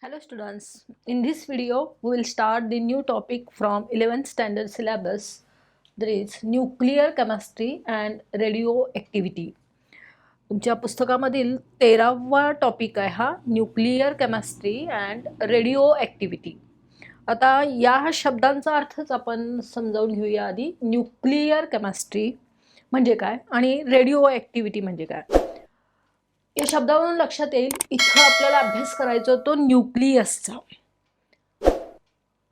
Hello students, in this video we will start the new topic from 11th standard syllabus, that is nuclear chemistry and radioactivity. तुमच्या पुस्तकामधील 13वा topic आहे हा nuclear chemistry and radio activity. आता या शब्दांचा अर्थच आपण समजावून घेऊया आधी. न्यूक्लिअर केमिस्ट्री म्हणजे काय आणि रेडिओ ॲक्टिव्हिटी म्हणजे काय. या शब्दावरून लक्षात येईल इथं आपल्याला अभ्यास करायचा तो न्यूक्लियसचा.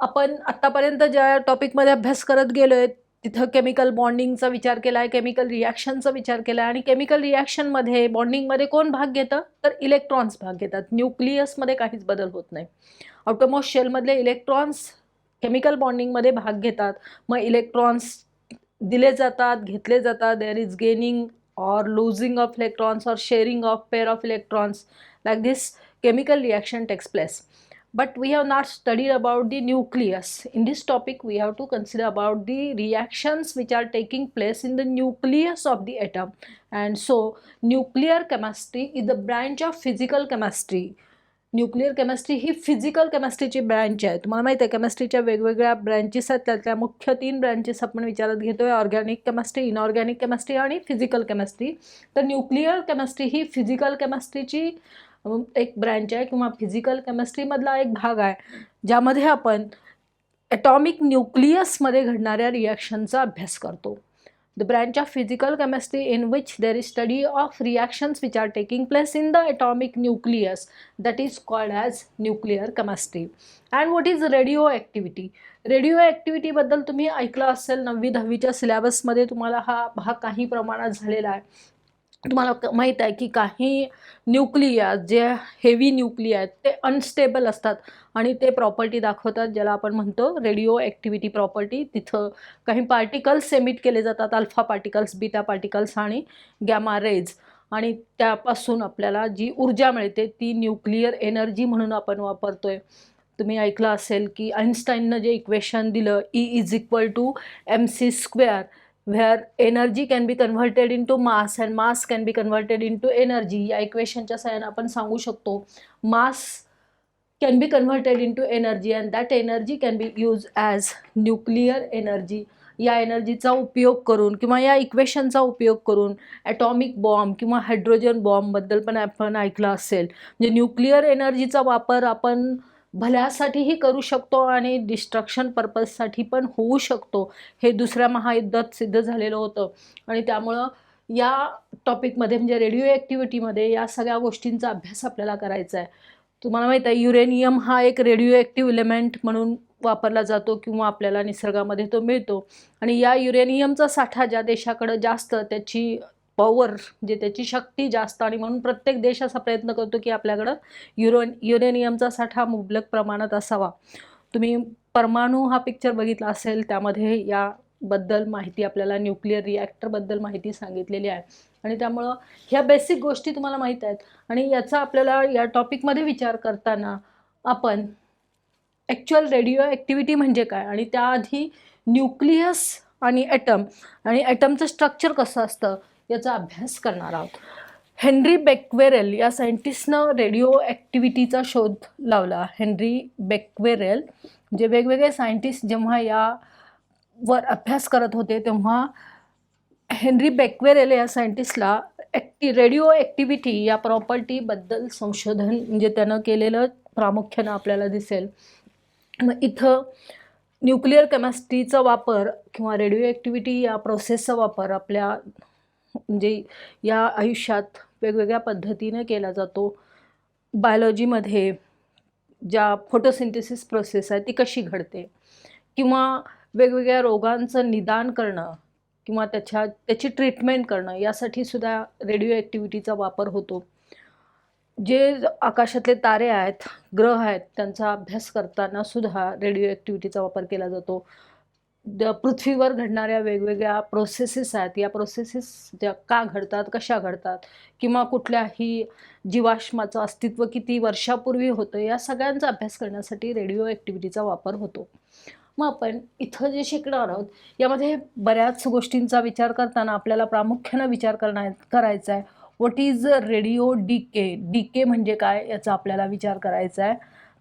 आपण आतापर्यंत ज्या टॉपिकमध्ये अभ्यास करत गेलोय तिथं केमिकल बॉन्डिंगचा विचार केलाय, केमिकल रिॲक्शनचा विचार केलाय आणि केमिकल रिॲक्शनमध्ये बॉन्डिंगमध्ये कोण भाग घेतं तर इलेक्ट्रॉन्स भाग घेतात. न्यूक्लियसमध्ये काहीच बदल होत नाही. ऑटोमोस्ट शेलमधले इलेक्ट्रॉन्स केमिकल बॉन्डिंगमध्ये भाग घेतात. मग इलेक्ट्रॉन्स दिले जातात, घेतले जातात. There is gaining or losing of electrons or sharing of pair of electrons. Like this chemical reaction takes place. But we have not studied about the nucleus. In this topic we have to consider about the reactions which are taking place in the nucleus of the atom. And so nuclear chemistry is the branch of physical chemistry. Nuclear chemistry ही physical केमिस्ट्रीची branch आहे. तुम्हाला माहिती आहे केमिस्ट्रीच्या वेगवेगळ्या branches आहेत. त्यातल्या मुख्य 3 ब्रँचेस आपण विचारात घेतोय, ऑर्गॅनिक केमिस्ट्री, इनऑर्गॅनिक केमिस्ट्री आणि फिजिकल केमिस्ट्री. तर न्यूक्लिअर केमिस्ट्री ही फिजिकल केमिस्ट्रीची एक ब्रँच आहे किंवा फिजिकल केमिस्ट्रीमधला एक भाग आहे ज्यामध्ये आपण ॲटॉमिक न्यूक्लियसमध्ये घडणाऱ्या रिॲक्शनचा अभ्यास करतो. The branch of physical chemistry in which there is study of reactions which are taking place in the atomic nucleus, that is called as nuclear chemistry. And what is radioactivity? Radioactivity बद्दल तुम्ही ऐकलं असेल 9वी 10वीच्या सिलेबसमध्ये तुम्हाला हा भाग काही प्रमाणात झालेला आहे. तुम्हाला माहीत आहे की काही न्यूक्लिया जे हेवी न्यूक्लिया आहेत ते अनस्टेबल असतात आणि ते प्रॉपर्टी दाखवतात ज्याला आपण म्हणतो रेडिओ ॲक्टिव्हिटी प्रॉपर्टी. तिथं काही पार्टिकल्स एमिट केले जातात, अल्फा पार्टिकल्स, बीटा पार्टिकल्स आणि गॅमा रेज, आणि त्यापासून आपल्याला जी ऊर्जा मिळते ती न्यूक्लिअर एनर्जी म्हणून आपण वापरतोय. तुम्ही ऐकलं असेल की आइन्स्टाईननं जे इक्वेशन दिलं E=mc², where energy can be converted into mass and mass can be converted into energy. या इक्वेशनच्या सहाय्याने आपण सांगू शकतो mass can be converted into energy and that energy can be used as nuclear energy. या एनर्जीचा उपयोग करून किंवा या इक्वेशनचा उपयोग करून ॲटॉमिक बॉम्ब किंवा हायड्रोजन बॉम्बबद्दल पण आपण ऐकलं असेल. म्हणजे न्यूक्लिअर एनर्जीचा वापर आपण भल्यासाठीही करू शकतो आणि डिस्ट्रक्शन पर्पजसाठी पण होऊ शकतो. हे दुसऱ्या महायुद्धात सिद्ध झालेलं होतं आणि त्यामुळं या टॉपिकमध्ये म्हणजे रेडिओ ॲक्टिव्हिटीमध्ये या सगळ्या गोष्टींचा अभ्यास आपल्याला करायचा आहे. तुम्हाला माहीत आहे युरेनियम हा एक रेडिओ ॲक्टिव्ह एलिमेंट म्हणून वापरला जातो किंवा आपल्याला निसर्गामध्ये तो मिळतो. आणि या युरेनियमचा साठा ज्या देशाकडं जास्त, त्याची पॉवर म्हणजे त्याची शक्ती जास्त, आणि म्हणून प्रत्येक देश असा प्रयत्न करतो की आपल्याकडं युरेनियमचा साठा मुबलक प्रमाणात असावा. तुम्ही परमाणू हा पिक्चर बघितला असेल, त्यामध्ये याबद्दल माहिती आपल्याला न्यूक्लिअर रिॲक्टरबद्दल माहिती सांगितलेली आहे. आणि त्यामुळं ह्या बेसिक गोष्टी तुम्हाला माहीत आहेत आणि याचा आपल्याला या टॉपिकमध्ये विचार करताना आपण ॲक्च्युअल रेडिओ ॲक्टिव्हिटी म्हणजे काय आणि त्याआधी न्यूक्लियस आणि ॲटम आणि ॲटमचं स्ट्रक्चर कसं असतं याचा अभ्यास करणार आहोत. हेनरी बेक्वेरेल या सायंटिस्टनं रेडिओ ॲक्टिव्हिटीचा शोध लावला. हेनरी बेक्वेरेल जे वेगवेगळे सायंटिस्ट जेव्हा यावर अभ्यास करत होते तेव्हा हेनरी बेक्वेरेल या सायंटिस्टला रेडिओ ॲक्टिव्हिटी या प्रॉपर्टीबद्दल संशोधन म्हणजे त्यानं केलेलं प्रामुख्यानं आपल्याला दिसेल. मग इथं न्यूक्लिअर केमिस्ट्रीचा वापर किंवा रेडिओ ॲक्टिव्हिटी या प्रोसेसचा वापर आपल्या म्हणजे या आयुष्यात वेगवेगळ्या पद्धतीने केला जातो. बायोलॉजीमध्ये ज्या फोटोसिंथेसिस प्रोसेस आहे ती कशी घडते किंवा वेगवेगळ्या रोगांचं निदान करणं किंवा त्याची ट्रीटमेंट करणं यासाठी सुद्धा रेडिओ ॲक्टिव्हिटीचा वापर होतो. जे आकाशातले तारे आहेत, ग्रह आहेत, त्यांचा अभ्यास करताना सुद्धा रेडिओ ॲक्टिव्हिटीचा वापर केला जातो. पृथ्वीवर घडणाऱ्या वेगवेगळ्या प्रोसेसेस आहेत, या प्रोसेसेस ज्या का घडतात, कशा घडतात किंवा कुठल्याही जीवाश्माचं अस्तित्व किती वर्षापूर्वी होतं, या सगळ्यांचा अभ्यास करण्यासाठी रेडिओ ॲक्टिव्हिटीचा वापर होतो. मग आपण इथं जे शिकणार आहोत यामध्ये बऱ्याच गोष्टींचा विचार करताना आपल्याला प्रामुख्यानं विचार करायचा आहे what is radio decay. Decay म्हणजे काय याचा आपल्याला विचार करायचा आहे.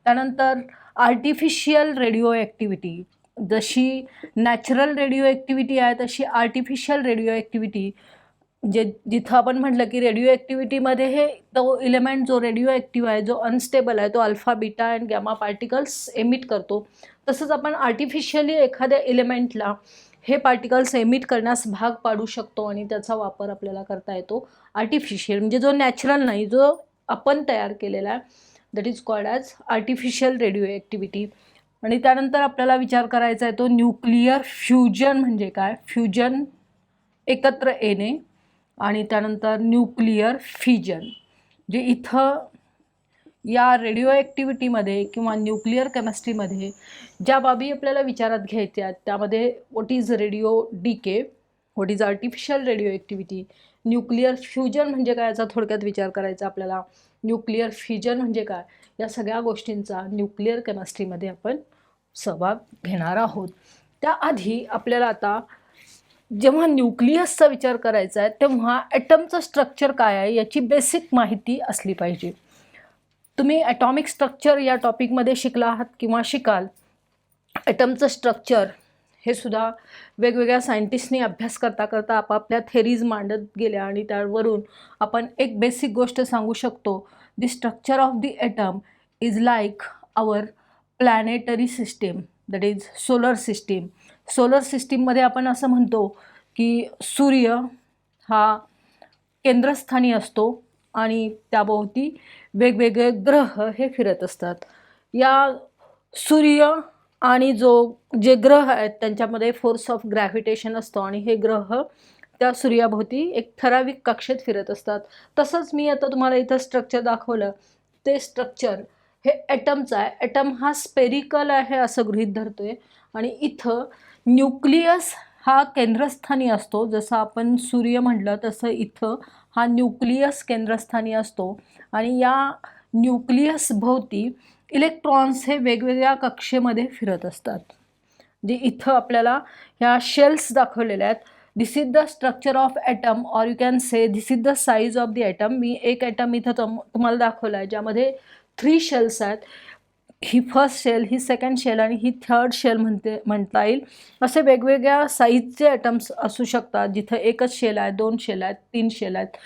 त्यानंतर आर्टिफिशियल रेडिओ ॲक्टिव्हिटी, जशी नॅचरल रेडिओ ॲक्टिव्हिटी आहे तशी आर्टिफिशियल रेडिओ ॲक्टिव्हिटी, जे जिथं आपण म्हटलं की रेडिओ ॲक्टिव्हिटीमध्ये हे तो इलेमेंट जो रेडिओ ॲक्टिव्ह आहे, जो अनस्टेबल आहे, तो alpha beta and gamma particles emit करतो. तसंच आपण आर्टिफिशियली एखाद्या इलेमेंटला हे पार्टिकल्स एमिट करण्यास भाग पाडू शकतो आणि त्याचा वापर आपल्याला करता येतो. आर्टिफिशियल म्हणजे जो नॅचरल नाही, जो आपण तयार केलेला आहे, that is called as artificial radio activity. आणि त्यानंतर आपल्याला विचार करायचा आहे तो न्यूक्लिअर फ्युजन म्हणजे काय, फ्युजन एकत्र येणे, आणि त्यानंतर न्यूक्लिअर फिजन, जे इथं या रेडिओ ॲक्टिव्हिटीमध्ये किंवा न्यूक्लिअर केमिस्ट्रीमध्ये ज्या बाबी आपल्याला विचारात घ्यायच्या आहेत त्यामध्ये what is radio decay, what is artificial radio activity, nuclear fusion म्हणजे काय याचा थोडक्यात विचार करायचा आपल्याला, न्यूक्लिअर फिजन म्हणजे काय, या सगळ्या गोष्टींचा न्यूक्लिअर केमिस्ट्रीमध्ये आपण सहभाग घेणार आहोत. त्याआधी आपल्याला आता जेव्हा न्यूक्लियसचा विचार करायचा आहे तेव्हा ॲटमचं स्ट्रक्चर काय आहे याची बेसिक माहिती असली पाहिजे. तुम्ही ॲटॉमिक स्ट्रक्चर या टॉपिकमध्ये शिकला आहात किंवा शिकाल. ॲटमचं स्ट्रक्चर हे सुद्धा वेगवेगळ्या सायंटिस्टनी अभ्यास करता करता आपापल्या थेरीज मांडत गेल्या आणि त्यावरून आपण एक बेसिक गोष्ट सांगू शकतो, the structure of the atom is like our planetary system, that is solar system. Solar सिस्टीममध्ये आपण असं म्हणतो की सूर्य हा केंद्रस्थानी असतो आणि त्याभोवती वेगवेगळे ग्रह हे फिरत असतात. या सूर्य आणि जे ग्रह आहेत त्यांच्यामध्ये फोर्स ऑफ ग्रॅव्हिटेशन असतो आणि हे ग्रह त्या सूर्याभोवती एक ठराविक कक्षेत फिरत असतात. तसंच मी आता तुम्हाला इथं स्ट्रक्चर दाखवलं, ते स्ट्रक्चर हे ॲटमचं आहे. ॲटम हा स्पेरिकल आहे असं गृहीत धरतोय आणि इथं न्यूक्लियस हा केंद्रस्थानी असतो. जसं आपण सूर्य म्हटलं तसं इथं हा न्यूक्लियस केंद्रस्थानी असतो आणि या न्यूक्लियस भोवती इलेक्ट्रॉन्स हे वेगवेगळ्या कक्षेमध्ये फिरत असतात. जे इथं आपल्याला ह्या शेल्स दाखवलेल्या आहेत. This is the structure of atom or you can say this is the size of the atom. मी एक ॲटम इथं तुम्हाला दाखवला आहे ज्यामध्ये 3 शेल्स आहेत. ही फर्स्ट शेल, ही सेकंड शेल आणि ही थर्ड शेल म्हणता येईल. असे वेगवेगळ्या साईजचे ॲटम्स असू शकतात जिथं एकच शेल आहे, 2 शेल आहेत, 3 शेल आहेत.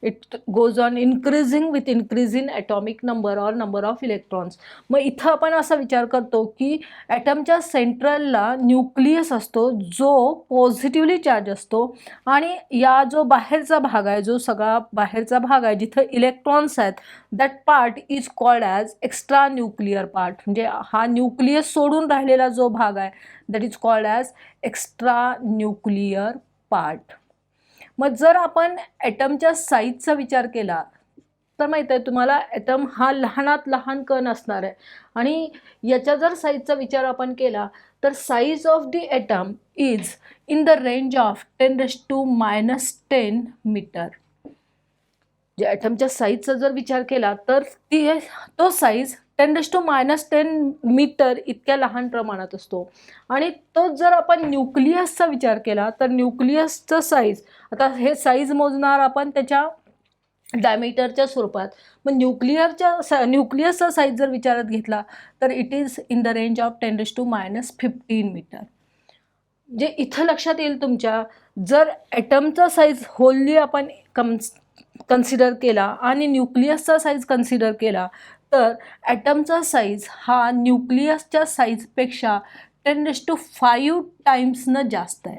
It goes on increasing with increase in atomic number or number of electrons. मग इथं आपण असा विचार करतो की ॲटमच्या सेंट्रलला न्यूक्लियस असतो जो पॉझिटिव्हली चार्ज असतो आणि या जो बाहेरचा भाग आहे, जो सगळा बाहेरचा भाग आहे जिथं इलेक्ट्रॉन्स आहेत, that part is called as extra nuclear part. म्हणजे हा न्यूक्लियस सोडून राहिलेला जो भाग आहे that is called as extra nuclear part. मग जर आपण ॲटमच्या साईजचा विचार केला तर माहीत आहे तुम्हाला ॲटम हा लहानात लहान कण असणार आहे आणि याच्या जर साईजचा विचार आपण केला तर size of the atom is in the range of 10⁻⁻10 metre. जे ॲटमच्या साईजचा जर विचार केला तर तो साईज 10⁻10 मीटर इतक्या लहान प्रमाणात असतो. आणि तोच जर आपण न्यूक्लियसचा विचार केला तर न्यूक्लियसचं साईज, आता हे साईज मोजणार आपण त्याच्या डायमीटरच्या स्वरूपात. मग न्यूक्लियसचा साईज जर विचारात घेतला तर it is in the range of 10⁻15 metre. जे इथं लक्षात येईल तुमच्या, जर ॲटमचा साईज होलली आपण कन्सिडर केला आणि न्यूक्लियसचा साईज कन्सिडर केला तर ॲटमचा साईज हा न्यूक्लियसच्या साईजपेक्षा 10⁵ टाईम्सनं जास्त आहे.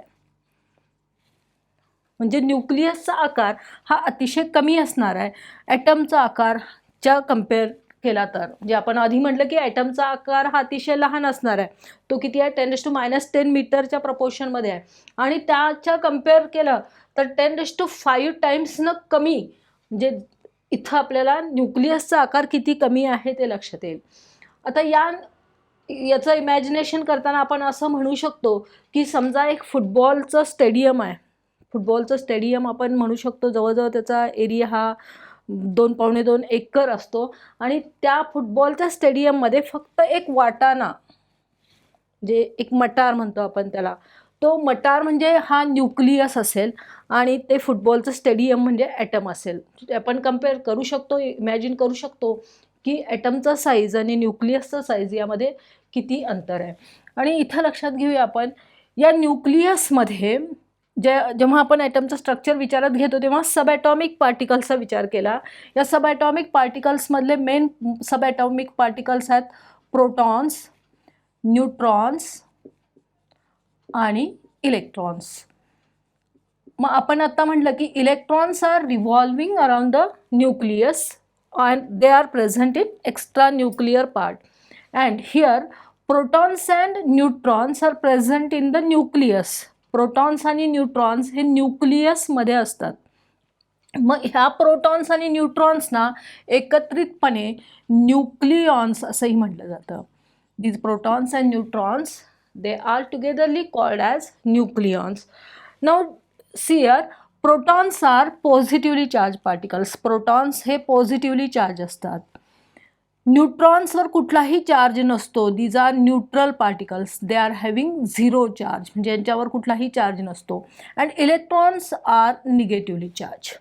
म्हणजे न्यूक्लियसचा आकार हा अतिशय कमी असणार आहे ॲटमचा आकारच्या कम्पेअर केला तर. जे आपण आधी म्हटलं की ॲटमचा आकार हा अतिशय लहान असणार आहे, तो किती आहे 10⁻10 मीटरच्या प्रपोर्शनमध्ये आहे आणि त्याच्या कम्पेअर केलं तर 10⁵ टाईम्सनं कमी. म्हणजे इथं आपल्याला न्यूक्लियसचा आकार किती कमी आहे ते लक्षात येईल. आता याचं इमॅजिनेशन करताना आपण असं म्हणू शकतो की समजा एक फुटबॉलचं स्टेडियम आहे. फुटबॉलचं स्टेडियम आपण म्हणू शकतो, जवळजवळ त्याचा एरिया हा 2-2.25 एकर असतो आणि त्या फुटबॉलच्या स्टेडियममध्ये फक्त एक वाटाणा, जे एक मटार म्हणतो आपण त्याला, तो मटार म्हणजे हा न्यूक्लियस असेल आणि ते फुटबॉलचं स्टेडियम म्हणजे ॲटम असेल. आपण कम्पेअर करू शकतो, इमॅजिन करू शकतो की ॲटमचा साईज आणि न्यूक्लियसचा साईज यामध्ये किती अंतर आहे. आणि इथं लक्षात घेऊया आपण, या न्यूक्लियसमध्ये जेव्हा आपण ॲटमचं स्ट्रक्चर विचारात घेतो तेव्हा सब ॲटॉमिक पार्टिकल्सचा विचार केला. या सब ॲटॉमिक पार्टिकल्समधले मेन सब ॲटॉमिक पार्टिकल्स आहेत प्रोटॉन्स, न्यूट्रॉन्स आणि इलेक्ट्रॉन्स. मग आपण आता म्हटलं की electrons are revolving around the nucleus and they are present in extra nuclear part, and here protons and neutrons are present in the nucleus. protons आणि neutrons हे nucleus मध्ये असतात. मग ह्या प्रोटॉन्स आणि न्यूट्रॉन्सना एकत्रितपणे न्यूक्लियॉन्स असंही म्हटलं जातं. these protons and neutrons, they are togetherly called as nucleons. Now see here, protons are positively charge particles. Protons हे पॉझिटिव्हली चार्ज असतात. न्यूट्रॉन्सवर कुठलाही चार्ज नसतो. These are neutral particles, they are having zero charge, म्हणजे यांच्यावर कुठलाही charge नसतो. And electrons are negatively charge.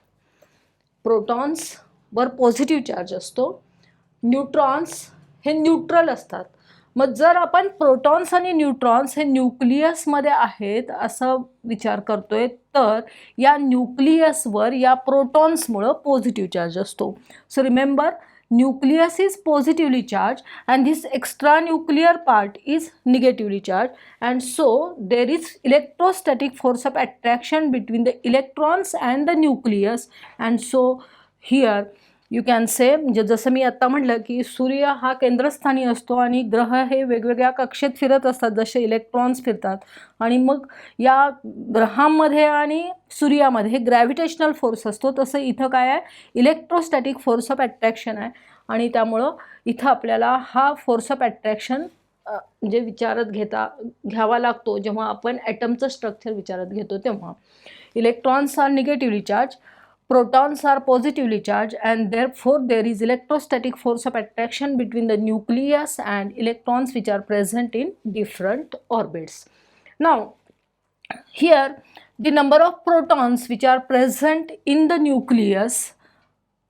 प्रोटॉन्सवर पॉझिटिव्ह चार्ज असतो, न्यूट्रॉन्स हे न्यूट्रल असतात. मग जर आपण प्रोटॉन्स आणि न्यूट्रॉन्स हे न्यूक्लियसमध्ये आहेत असं विचार करतोय, तर या न्यूक्लियसवर या प्रोटॉन्समुळं पॉझिटिव्ह चार्ज असतो. So remember, nucleus is positively charge and this extra nuclear part is negatively charge, and so there is electrostatic force of attraction between the electrons and the nucleus. And so here you can से, म्हणजे जसं मी आत्ता म्हटलं की सूर्य हा केंद्रस्थानी असतो आणि ग्रह हे वेगवेगळ्या कक्षेत फिरत असतात जसे इलेक्ट्रॉन्स फिरतात. आणि मग या ग्रहांमध्ये आणि सूर्यामध्ये ग्रॅव्हिटेशनल फोर्स असतो, तसं इथं काय आहे, इलेक्ट्रोस्टॅटिक फोर्स ऑफ अट्रॅक्शन आहे. आणि त्यामुळं इथं आपल्याला हा फोर्स ऑफ अट्रॅक्शन म्हणजे विचारात घ्यावा लागतो जेव्हा आपण ॲटमचं स्ट्रक्चर विचारात घेतो तेव्हा. Electrons are negatively charge, protons are positively charged, and therefore there is electrostatic force of attraction between the nucleus and electrons which are present in different orbits. Now here the number of protons which are present in the nucleus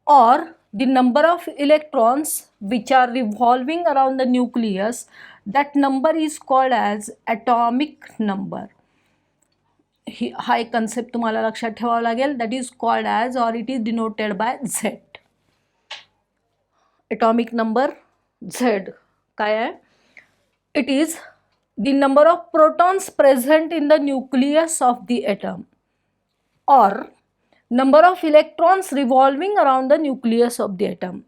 or the number of electrons which are revolving around the nucleus, that number is called as atomic number. हा एक concept तुम्हाला लक्षात ठेवावा लागेल. That is called as or it is denoted by Z. Atomic number Z काय आहे? It is the number of protons present in the nucleus of the atom और number of electrons revolving around the nucleus of the atom.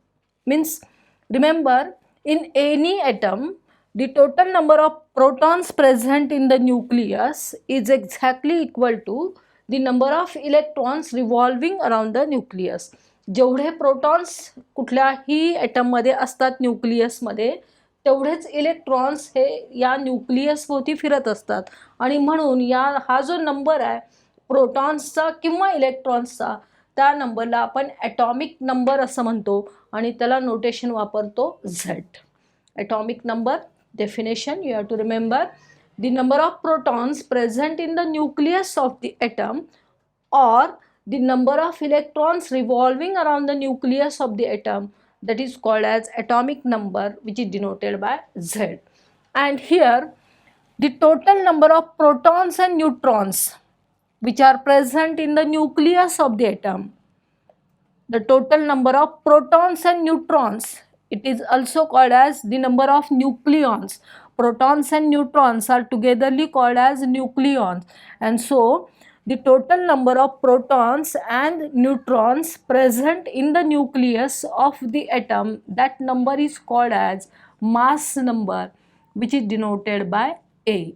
Means remember, in any atom the total number of protons present in the nucleus is exactly equal to the number of electrons revolving around the nucleus. जेवढे protons कुठल्याही ॲटममध्ये असतात न्यूक्लियसमध्ये, तेवढेच electrons हे या न्यूक्लियसभोवती फिरत असतात. आणि म्हणून हा जो नंबर आहे प्रोटॉन्सचा किंवा इलेक्ट्रॉन्सचा, त्या नंबरला आपण ॲटॉमिक नंबर असं म्हणतो आणि त्याला नोटेशन वापरतो Z. Atomic number definition, you have to remember the number of protons present in the nucleus of the atom or the number of electrons revolving around the nucleus of the atom, that is called as atomic number, which is denoted by Z. And here the total number of protons and neutrons which are present in the nucleus of the atom, the total number of protons and neutrons, it is also called as the number of nucleons. Protons and neutrons are togetherly called as nucleons, and so the total number of protons and neutrons present in the nucleus of the atom, that number is called as mass number, which is denoted by A.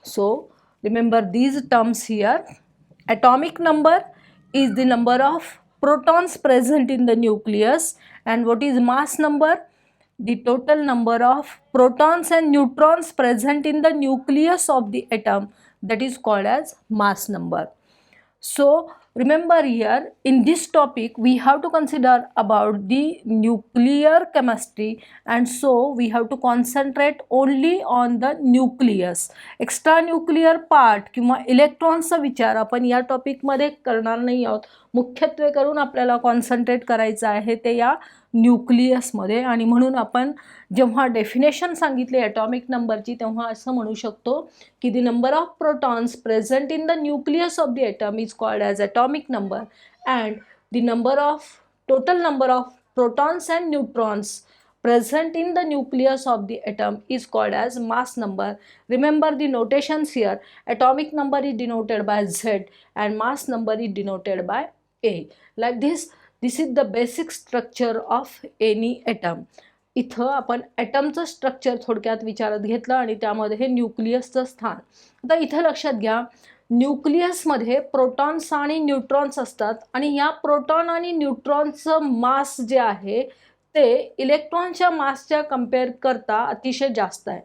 So remember these terms here. Atomic number is the number of protons present in the nucleus, and what is mass number? The total number of protons and neutrons present in the nucleus of the atom, that is called as mass number. So remember here, in this topic we have to consider about the nuclear chemistry, and so we have to concentrate only on the nucleus. Extra nuclear part किंवा इलेक्ट्रॉन्सचा विचार आपण या टॉपिकमध्ये करणार नाही आहोत, मुख्यत्वे करून आपल्याला कॉन्सन्ट्रेट करायचं आहे ते या न्यूक्लियसमध्ये. आणि म्हणून आपण जेव्हा डेफिनेशन सांगितली ॲटॉमिक नंबरची तेव्हा असं म्हणू शकतो की the number of protons present in the nucleus of the atom is called as atomic number and the number of total number of protons and neutrons present in the nucleus of the atom is called as mass number. Remember the notations here. Atomic number is denoted by Z and mass number is denoted by A. Like this is the basic structure of any atom. इथं आपण ॲटमचं structure थोडक्यात विचारात घेतलं आणि त्यामध्ये हे न्यूक्लियसचं स्थान. आता इथं लक्षात घ्या, न्यूक्लियसमध्ये प्रोटॉन्स आणि न्यूट्रॉन्स असतात आणि या प्रोटॉन आणि न्यूट्रॉनचं मास जे आहे ते इलेक्ट्रॉनच्या मासच्या कम्पेअर करता अतिशय जास्त आहे.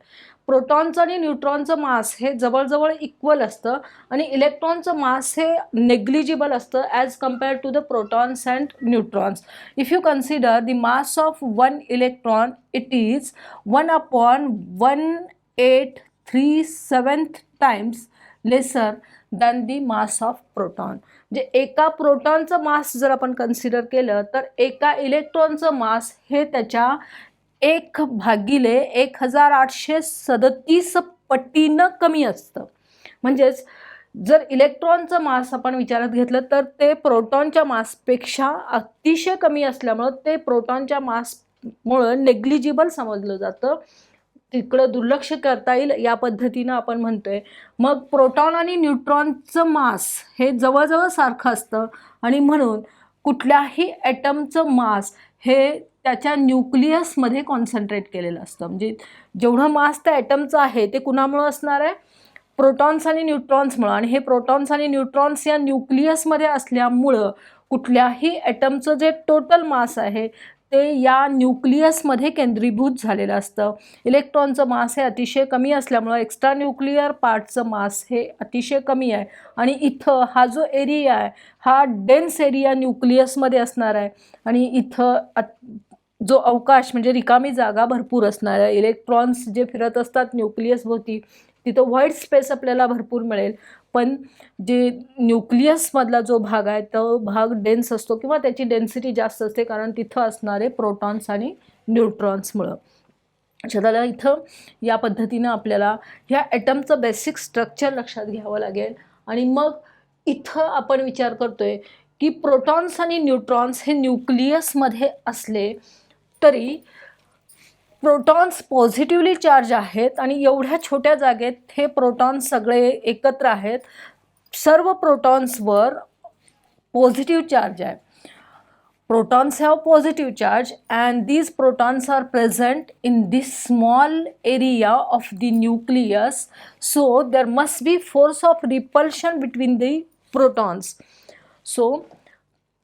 प्रोटॉनचं आणि न्यूट्रॉनचं मास हे जवळजवळ इक्वल असतं आणि इलेक्ट्रॉनचं मास हे नेग्लिजिबल असतं as compare to the protons and neutrons. If you consider the mass of one electron it is 1/1837 times lesser than the mass of proton. म्हणजे एका प्रोटॉनचं मास जर आपण कन्सिडर केलं तर एका इलेक्ट्रॉनचं मास हे त्याच्या 1/1837 पटीनं कमी असतं. म्हणजेच जर इलेक्ट्रॉनचं मास आपण विचारात घेतलं तर ते प्रोटॉनच्या मासपेक्षा अतिशय कमी असल्यामुळं ते प्रोटॉनच्या मासमुळं नेग्लिजिबल समजलं जातं. तिकडं दुर्लक्ष करता येईल या पद्धतीनं आपण म्हणतोय. मग प्रोटॉन आणि न्यूट्रॉनचं मास हे जवळजवळ सारखं असतं आणि म्हणून कुठल्याही ॲटमचं मास हे त्याच्या न्यूक्लियसमध्ये कॉन्सन्ट्रेट केलेलं असतं. म्हणजे जेवढं मास त्या ॲटमचं आहे ते कुणामुळं असणार आहे? प्रोटॉन्स आणि न्यूट्रॉन्समुळं. आणि हे प्रोटॉन्स आणि न्यूट्रॉन्स या न्यूक्लियसमध्ये असल्यामुळं कुठल्याही ॲटमचं जे टोटल मास आहे ते या न्यूक्लियसमध्ये केंद्रीभूत झालेलं असतं. इलेक्ट्रॉनचं मास हे अतिशय कमी असल्यामुळं एक्स्ट्रा न्यूक्लिअर पार्टचं मास हे अतिशय कमी आहे आणि इथं हा जो एरिया आहे हा डेन्स एरिया न्यूक्लियसमध्ये असणार आहे आणि इथं जो अवकाश म्हणजे रिकामी जागा भरपूर असणार आहे. इलेक्ट्रॉन्स जे फिरत असतात न्यूक्लियसभोवती तिथं व्हाईट स्पेस आपल्याला भरपूर मिळेल, पण जे न्यूक्लियसमधला जो भाग आहे तो भाग डेन्स असतो किंवा त्याची डेन्सिटी जास्त असते कारण तिथं असणारे प्रोटॉन्स आणि न्यूट्रॉन्समुळं. त्याला इथं या पद्धतीनं आपल्याला ह्या ॲटमचं बेसिक स्ट्रक्चर लक्षात घ्यावं लागेल. आणि मग इथं आपण विचार करतोय की प्रोटॉन्स आणि न्यूट्रॉन्स हे न्यूक्लियसमध्ये असले तरी प्रोटॉन्स पॉझिटिव्हली चार्ज आहेत आणि एवढ्या छोट्या जागेत हे प्रोटॉन्स सगळे एकत्र आहेत. सर्व प्रोटॉन्सवर पॉझिटिव्ह चार्ज आहे. Protons have positive charge and these protons are present in this small area of the nucleus. So there must be force of repulsion between the protons. So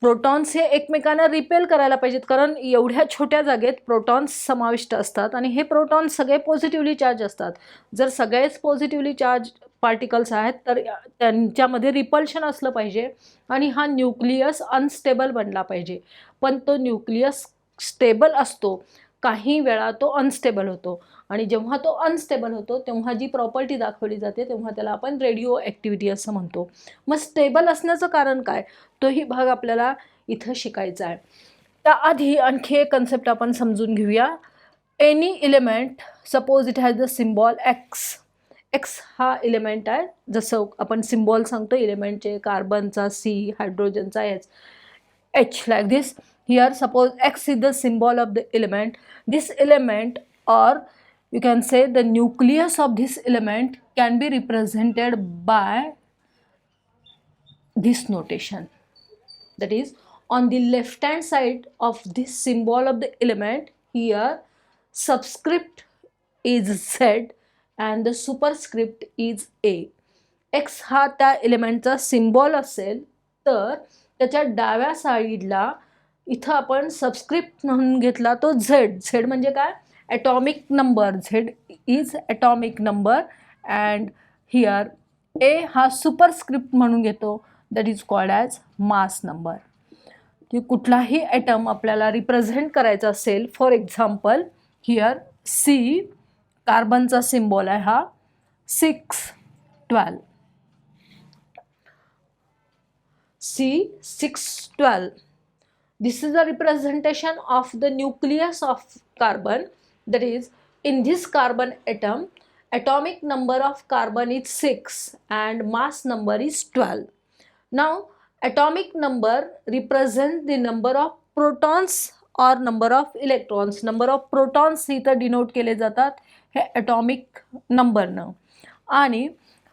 protons हे एकमेकांना repel करायला पाहिजेत कारण एवढ्या छोट्या जागेत protons समाविष्ट असतात आणि हे प्रोटॉन्स सगळे पॉझिटिव्हली चार्ज असतात. जर सगळेच पॉझिटिव्हली चार्ज पार्टिकल्स आहेत तर त्यांच्यामध्ये रिपल्शन असलं पाहिजे आणि हा न्यूक्लियस अनस्टेबल बनला पाहिजे. पण तो न्यूक्लियस स्टेबल असतो, काही वेळा तो अनस्टेबल होतो आणि जेव्हा तो अनस्टेबल होतो तेव्हा जी प्रॉपर्टी दाखवली जाते तेव्हा त्याला आपण रेडिओ ॲक्टिव्हिटी असं म्हणतो. मग स्टेबल असण्याचं कारण काय तोही भाग आपल्याला इथं शिकायचा आहे. त्याआधी आणखी एक कन्सेप्ट आपण समजून घेऊया. Any element suppose it has the symbol X. X हा एलिमेंट आहे, जसं आपण सिम्बॉल सांगतो एलिमेंटचे कार्बनचा सी, हायड्रोजनचा H, like this. Here suppose X is the symbol of the element. This element, or you can say the nucleus of this element, can be represented by this notation. That is, on the left hand side of this symbol of the element, here subscript is Z and the superscript is A. X हा त्या एलिमेंटचा symbol असेल तर त्याच्या डाव्या साईडला इथं आपण subscript म्हणून घेतला तो झेड. झेड म्हणजे काय? Atomic number. Z is atomic number and here A हा सुपरस्क्रिप्ट म्हणून घेतो, that is called as mass number. की कुठलाही ॲटम आपल्याला रिप्रेझेंट करायचा असेल, फॉर एक्झाम्पल हिअर सी, कार्बनचा सिम्बॉल आहे हा 612. C612. This is the representation of the nucleus of carbon. That is, in this carbon atom, atomic number of carbon is 6 and mass number is 12. Now, atomic number represents the number of protons or number of electrons. Number of protons इथं denote केले जातात हे atomic number न, आणि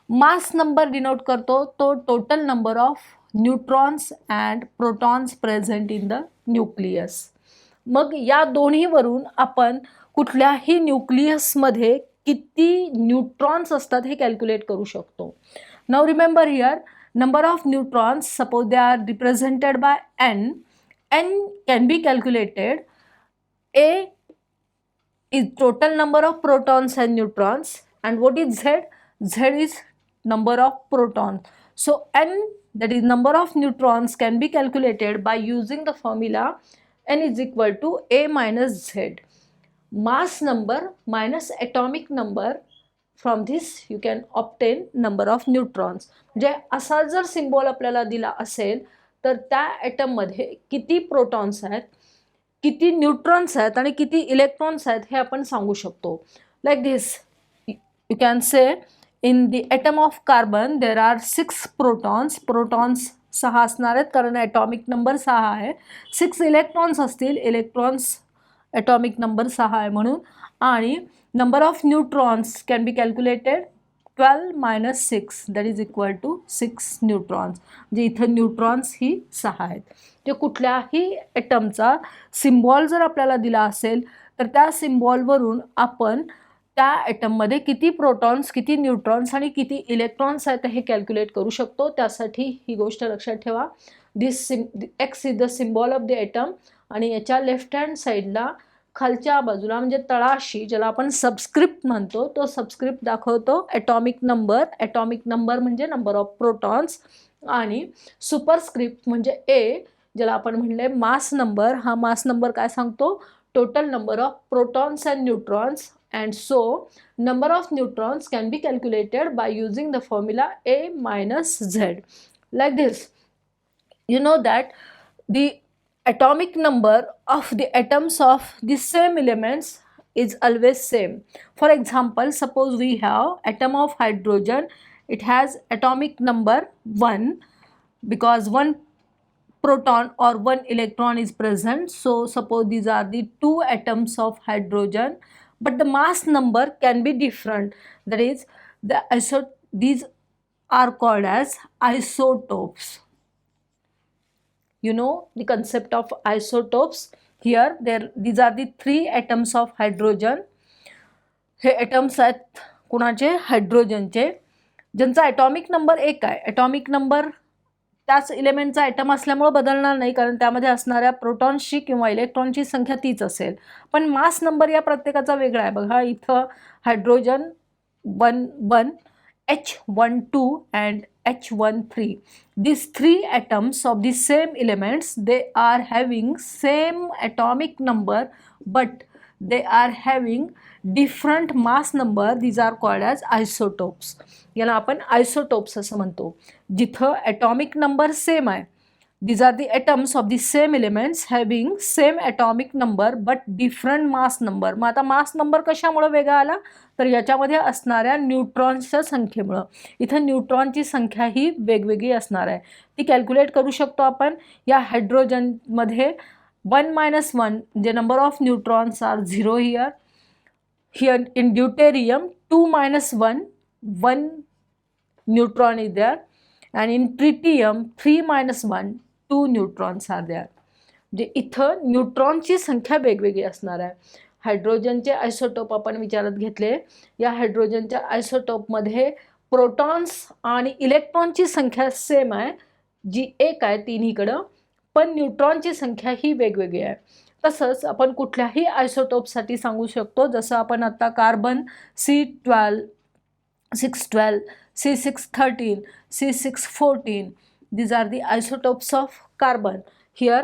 mass number denote करतो तो total number of neutrons and protons present in the nucleus. मग या दोन्हीवरून आपण कुठल्याही न्यूक्लियसमध्ये किती न्यूट्रॉन्स असतात हे कॅल्क्युलेट करू शकतो. Now remember here, number of neutrons, suppose they are represented by n can be calculated. A is total number of protons and neutrons, and what is Z? Z is number of protons. So n, that is number of neutrons, can be calculated by using the formula n is equal to A minus Z. Mass number minus atomic number, from this you can obtain number of neutrons. म्हणजे असा जर symbol आपल्याला दिला असेल तर त्या ॲटममध्ये किती protons आहेत, किती न्यूट्रॉन्स आहेत आणि किती इलेक्ट्रॉन्स आहेत हे आपण सांगू शकतो. Like this you can say in the atom of carbon there are 6 protons. Protons 6 असणार आहेत कारण ॲटॉमिक नंबर 6 आहे. 6 इलेक्ट्रॉन्स असतील, इलेक्ट्रॉन्स ॲटॉमिक नंबर 6 आहे म्हणून. आणि number of neutrons can be calculated 12 minus 6, that is equal to 6 neutrons. म्हणजे इथं न्यूट्रॉन्स ही 6 आहेत. जे कुठल्याही ॲटमचा सिम्बॉल जर आपल्याला दिला असेल तर त्या सिम्बॉलवरून आपण त्या ॲटममध्ये किती प्रोटॉन्स, किती न्यूट्रॉन्स आणि किती इलेक्ट्रॉन्स आहेत हे कॅल्क्युलेट करू शकतो. त्यासाठी ही गोष्ट लक्षात ठेवा. X is the symbol of the atom, आणि याच्या लेफ्ट हँड साईडला खालच्या बाजूला म्हणजे तळाशी ज्याला आपण सबस्क्रिप्ट म्हणतो, तो सबस्क्रिप्ट दाखवतो ॲटॉमिक नंबर. ॲटॉमिक नंबर म्हणजे नंबर ऑफ प्रोटॉन्स, आणि सुपरस्क्रिप्ट म्हणजे ए ज्याला आपण म्हणले मास नंबर. हा मास नंबर काय सांगतो? Total number of protons and neutrons. And so number of neutrons can be calculated by using the formula A minus Z. Like this, you know that the atomic number of the atoms of the same elements is always same. For example, suppose we have atom of hydrogen. It has atomic number 1 because one proton or one electron is present. So suppose these are the 2 atoms of hydrogen, but the mass number can be different. That is, these are called as isotopes. You know the concept of isotopes. Here these are the 3 atoms of hydrogen. हे atoms आहेत कुणाचे? हायड्रोजनचे, ज्यांचा atomic number 1 आहे. Atomic number त्याच एलिमेंटचा item असल्यामुळे बदलणार नाही कारण त्यामध्ये असणाऱ्या प्रोटॉन्सची किंवा इलेक्ट्रॉनची संख्या तीच असेल. पण मास नंबर या प्रत्येकाचा वेगळा आहे. बघा इथं hydrogen 1 H12 and H13. These 3 atoms of the same elements, they are having same atomic number but they are having different mass number. These are called as isotopes. याला आपण आयसोटोप्स असं म्हणतो. जिथं ॲटॉमिक नंबर सेम आहे. These are the atoms of the same elements having same atomic number but different mass number. मग आता mass number कशामुळे वेगळा आला? तर याच्यामध्ये असणाऱ्या न्यूट्रॉन्सच्या संख्येमुळं. इथं न्यूट्रॉनची संख्या ही वेगवेगळी असणार आहे. ती कॅल्क्युलेट करू शकतो आपण. या हायड्रोजनमध्ये 1 minus 1 म्हणजे number of neutrons are 0 here. Here in deuterium 2 minus 1 neutron is there, and in tritium 3 minus 1 2 neutrons are there. म्हणजे इथं न्यूट्रॉनची संख्या वेगवेगळी असणार आहे. हायड्रोजनचे आयसोटोप आपण विचारात घेतले. या हायड्रोजनच्या आयसोटोपमध्ये प्रोटॉन्स आणि इलेक्ट्रॉनची संख्या सेम आहे, जी 1 आहे तिन्हीकडं, पण न्यूट्रॉनची संख्या ही वेगवेगळी आहे. तसंच आपण कुठल्याही आयसोटोपसाठी सांगू शकतो. जसं आपण आता carbon C12, 612, C613, C614. These are the isotopes of carbon. Here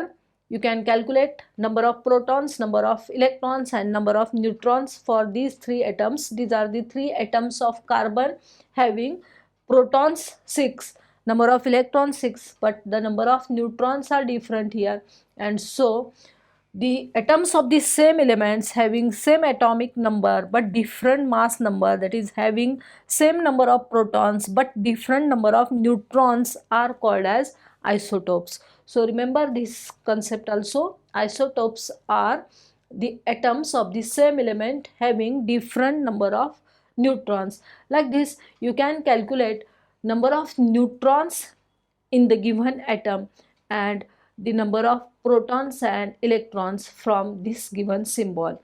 you can calculate number of protons, number of electrons and number of neutrons for these 3 atoms. These are the 3 atoms of carbon having protons 6 number of electrons 6, but the number of neutrons are different here. And so the atoms of the same elements having same atomic number but different mass number, that is having same number of protons but different number of neutrons, are called as isotopes. So remember this concept also. Isotopes are the atoms of the same element having different number of neutrons. Like this, you can calculate number of neutrons in the given atom and the number of protons and electrons from this given symbol.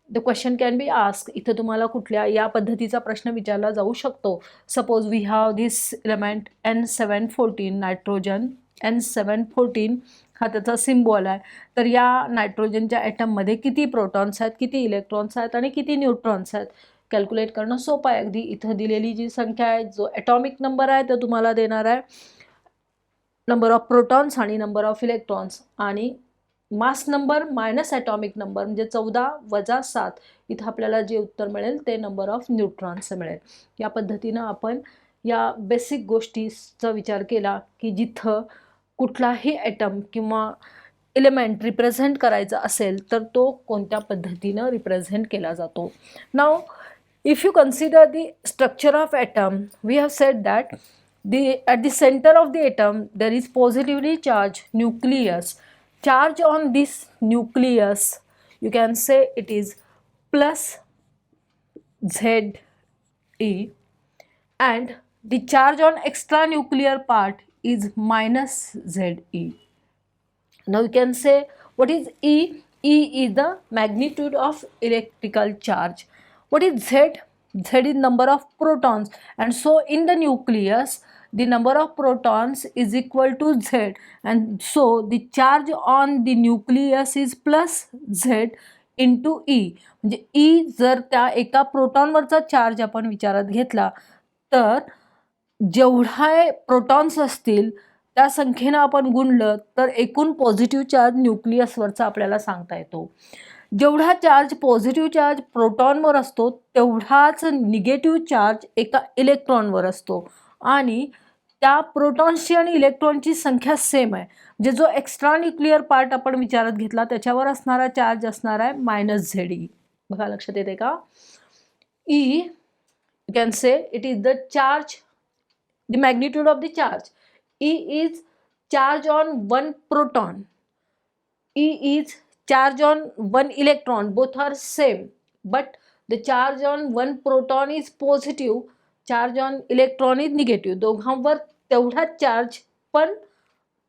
The question can be asked, इथं तुम्हाला कुठल्या या पद्धतीचा प्रश्न विचारला जाऊ शकतो. Suppose we have this element N714 nitrogen. N714 हा त्याचा सिम्बॉल आहे. तर या नायट्रोजनच्या ॲटममध्ये किती प्रोटॉन्स आहेत, किती इलेक्ट्रॉन्स आहेत आणि किती न्यूट्रॉन्स आहेत कॅल्क्युलेट करणं सोपं आहे अगदी. इथं दिलेली जी संख्या आहे, जो ॲटॉमिक नंबर आहे, तो तुम्हाला देणार आहे नंबर ऑफ प्रोटॉन्स आणि नंबर ऑफ इलेक्ट्रॉन्स, आणि mass number minus atomic number म्हणजे 14 वजा 7. इथं आपल्याला जे उत्तर मिळेल ते नंबर ऑफ न्यूट्रॉन्स मिळेल. या पद्धतीनं आपण या बेसिक गोष्टीचा विचार केला की जिथं कुठलाही ॲटम किंवा एलिमेंट रिप्रेझेंट करायचा असेल तर तो कोणत्या पद्धतीनं रिप्रेझेंट केला जातो. नाव if you consider the structure of atom, we have said that at the center of the atom there is positively charged nucleus. Charge on this nucleus, you can say it is plus Ze, and the charge on extranuclear part is minus Ze. Now you can say what is E? E is the magnitude of electrical charge. What is Z? Z is number of protons, and so in the nucleus the number of protons is equal to Z, and so the charge on the nucleus is plus Z into E. म्हणजे E जर त्या एका प्रोटॉनवरचा charge आपण विचारात घेतला तर जेवढा protons असतील त्या संख्येनं आपण गुणलं तर एकूण पॉझिटिव्ह चार्ज न्यूक्लियसवरचा आपल्याला सांगता येतो. जेवढा चार्ज पॉझिटिव्ह चार्ज प्रोटॉनवर असतो तेवढाच निगेटिव्ह चार्ज एका इलेक्ट्रॉनवर असतो, आणि त्या प्रोटॉन्सची आणि इलेक्ट्रॉनची संख्या सेम आहे. म्हणजे जो एक्स्ट्रा न्यूक्लिअर पार्ट आपण विचारात घेतला त्याच्यावर असणारा चार्ज असणार आहे -ZE. बघा लक्षात येते का? E, you can say it is the charge, the magnitude of the charge. E is charge on one proton. E is charge on one electron. Both are same, but the charge on one proton is positive, charge on electron is negative. दोघांवर तेवढाच charge, पण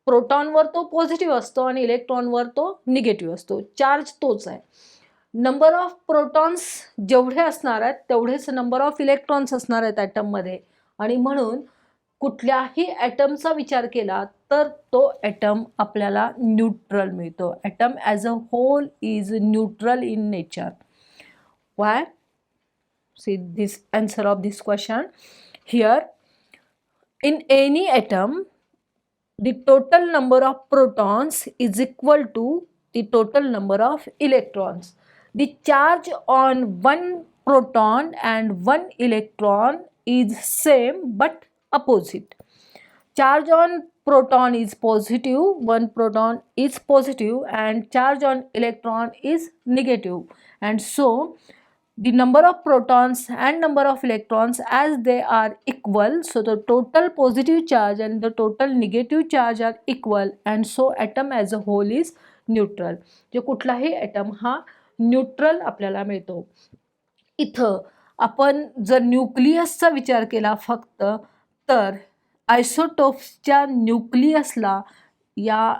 प्रोटॉनवर तो positive असतो आणि इलेक्ट्रॉनवर तो negative असतो. Charge तोच आहे. नंबर ऑफ प्रोटॉन्स जेवढे असणार आहेत तेवढेच नंबर ऑफ इलेक्ट्रॉन्स असणार आहेत ॲटममध्ये, आणि म्हणून कुठल्याही ॲटमचा विचार केला तर तो ॲटम आपल्याला न्यूट्रल मिळतो. Atom as a whole is neutral in nature. Why? See this answer of this question here. In any atom the total number of protons is equal to the total number of electrons. The charge on one proton and one electron is same but opposite. Charge on proton is positive, one proton is positive, and charge on electron is negative, and so the number of protons and number of electrons, as they are equal, so the total positive charge and the total negative charge are equal, and so atom as a whole is neutral. जे कुठलाही item हा neutral आपल्याला मिळतो. इथं आपण जर न्यूक्लियसचा विचार केला फक्त, तर आयसोटोप्सच्या न्यूक्लियसला या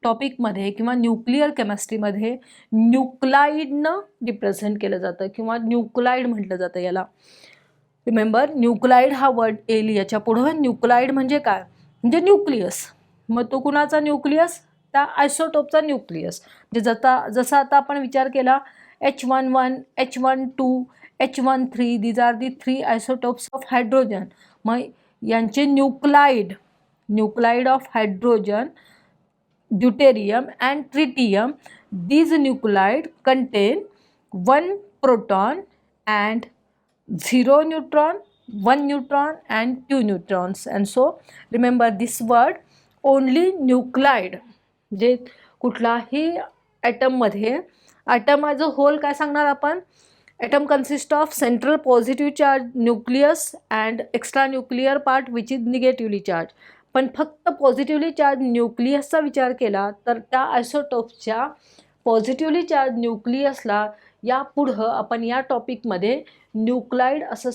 टॉपिकमध्ये किंवा न्यूक्लिअर केमिस्ट्रीमध्ये न्यूक्लाइडनं रिप्रेझेंट केलं जातं किंवा न्यूक्लाइड म्हटलं जातं याला. रिमेंबर, न्यूक्लाइड हा वर्ड येईल याच्या पुढं. न्यूक्लाइड म्हणजे काय? म्हणजे न्यूक्लियस. मग तो कुणाचा न्यूक्लियस? त्या आयसोटोपचा न्यूक्लियस. म्हणजे जसा आता आपण विचार केला H11, H12, H13, these are the 3 isotopes of hydrogen. मग यांचे nuclide of hydrogen, deuterium and tritium, these nuclide contain 1 proton and 0 neutron 1 neutron and 2 neutrons. And so remember this word, only nuclide, जे कुठलाही ॲटममध्ये, atom as a whole काय सांगणार आपण, atom consist of central positive charge nucleus and extra nuclear part which is negatively charge. पण फक्त positively charge न्यूक्लियसचा विचार केला तर त्या आयसोटोपच्या पॉझिटिव्हली चार्ज न्यूक्लियसला यापुढं आपण या टॉपिकमध्ये न्यूक्लाइड असं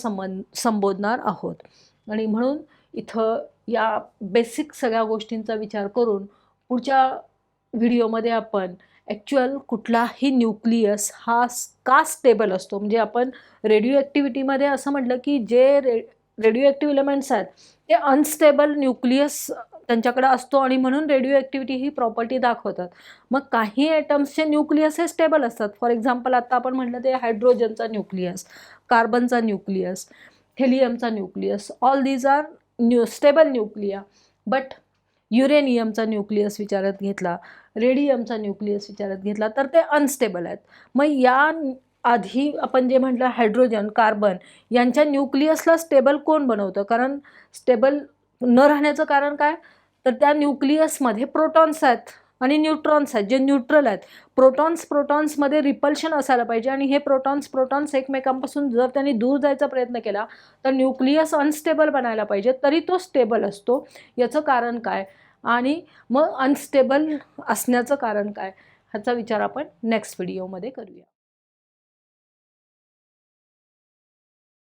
संबोधणार आहोत. आणि म्हणून इथं या बेसिक सगळ्या गोष्टींचा विचार करून पुढच्या व्हिडिओमध्ये आपण ॲक्च्युअल कुठलाही न्यूक्लियस हा का स्टेबल असतो, म्हणजे आपण रेडिओ ॲक्टिव्हिटीमध्ये असं म्हटलं की जे रेडिओ ॲक्टिव्ह एलिमेंट्स आहेत ते अनस्टेबल न्यूक्लियस त्यांच्याकडे असतो आणि म्हणून रेडिओ ॲक्टिव्हिटी ही प्रॉपर्टी दाखवतात. मग काही ॲटम्सचे न्यूक्लियस हे स्टेबल असतात. फॉर एक्झाम्पल आता आपण म्हटलं ते हायड्रोजनचा न्यूक्लियस, कार्बनचा न्यूक्लियस, हेलियमचा nucleus, all these are stable nuclei. But युरेनियमचा न्यूक्लियस विचारात घेतला, रेडियमचा न्यूक्लियस विचारात घेतला तर ते अनस्टेबल आहेत. मग या आधी आपण जे म्हटलं हायड्रोजन, कार्बन यांच्या न्यूक्लियसला स्टेबल कोण बनवतं? कारण स्टेबल न राहण्याचं कारण काय, तर त्या न्यूक्लियसमध्ये प्रोटॉन्स आहेत आणि न्यूट्रॉन्स आहेत जे न्यूट्रल आहेत. प्रोटॉन्समध्ये रिपल्शन असायला पाहिजे आणि हे प्रोटॉन्स एकमेकांपासून जर त्यांनी दूर जायचा प्रयत्न केला तर न्यूक्लियस अनस्टेबल बनायला पाहिजे, तरी तो स्टेबल असतो. याचं कारण काय आणि मग अनस्टेबल असण्याचं कारण काय, ह्याचा विचार आपण नेक्स्ट व्हिडिओमध्ये करूया.